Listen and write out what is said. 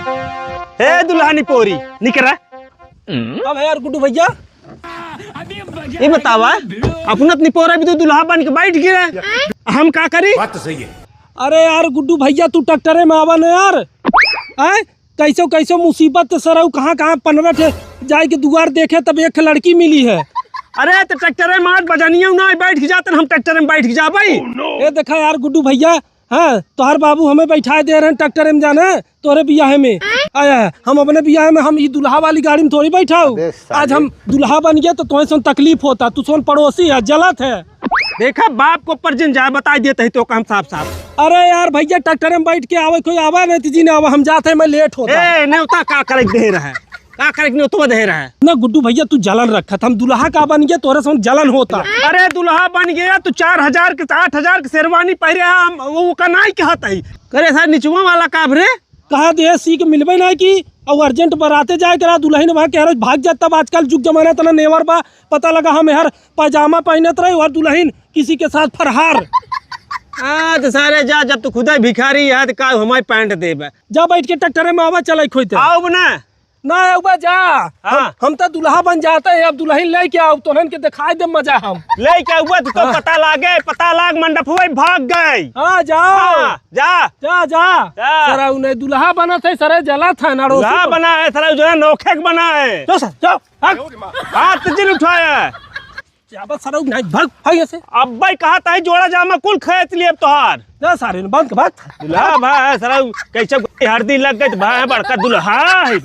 हे दुल्हनी पोरी निकरा। अब यार गुड्डू भैया ये बतावा अपना निपोरा भी तो दुल्हा बन के बैठ गया, हम का करी? बात तो सही है। अरे यार गुड्डू भैया तू ट्रैक्टरे में आवा न यार। आए कैसो कैसो मुसीबत सर कहाँ कहाँ 15 ठे जाए के दुआर देखे तब एक लड़की मिली है। अरे तो ट्रैक्टर में आठ बजानिया ना बैठ के जाते, हम ट्रैक्टर में बैठ के जा भाई। ये देखा यार गुड्डू भैया, हाँ तोहर बाबू हमें बैठा दे रहे हैं ट्रैक्टर में जाना तोहरे बियाह में आया है। हम अपने बियाह में हम ये दुल्हा वाली गाड़ी में थोड़ी बैठाओ। आज हम दुल्हा बन गए तो तुम्हें सुन तकलीफ होता, तू सुन पड़ोसी है जलत है। देखा बाप को ऊपर जिन जाए बता देते तो काम साफ साफ। अरे यार भैया ट्रैक्टर में बैठ के आवे कोई आवा नहीं जी ने आवा, हम जाते हैं मैं लेट होता। ए नहीं होता का करे दे रहा है, का करे नहीं तो दे रहा है ना गुड्डू भैया तू जलन रखा था, हम दुल्हा का बन गया तोरे से जलन होता। अरे दुल्हा बन गया तो 4000 के 8000 के शेरवानी पहरे हम वो का नहीं कहता ही करे सर निचुआ वाला काम रे कहा दे सीख मिलबे ना की और अर्जेंट बराते जाए करा दुल्हन वहाँ कह रहे भाग जाता। तब आजकल जुग जमाना तना नेवर बा, पता लगा हम यार पैजामा पहनत रहे और दुल्हन किसी के साथ फरहार। हाँ तो सारे जा, जब तू खुदा भिखारी है तो का हमारे पैंट देबे। जा बैठ के ट्रैक्टर में आवा चले खोते आओ बना ना आवा जा। हाँ। हम तो दुल्हा बन जाते हैं, अब दुल्हन ले के आओ तोहन के दिखाई दे मजा हम ले क्या हुआ तो पता लागे, पता लाग मंडप हुए भाग गए। हाँ जाओ। हाँ, जा जा जा सरा उन्हें दुल्हा बना थे सरे जला था ना दुल्हा बना है सर जो है नोखे बना है। जाओ सर जाओ हाथ जिन उठाया सर नहीं भाग भाग ऐसे। अब भाई कहा था जोड़ा जामा कुल खेत लिए अब तोहार जा सारे बंद के भाग। दुल्हा भाई सर कैसे हरदी लग गई भाई बड़का दुल्हा है।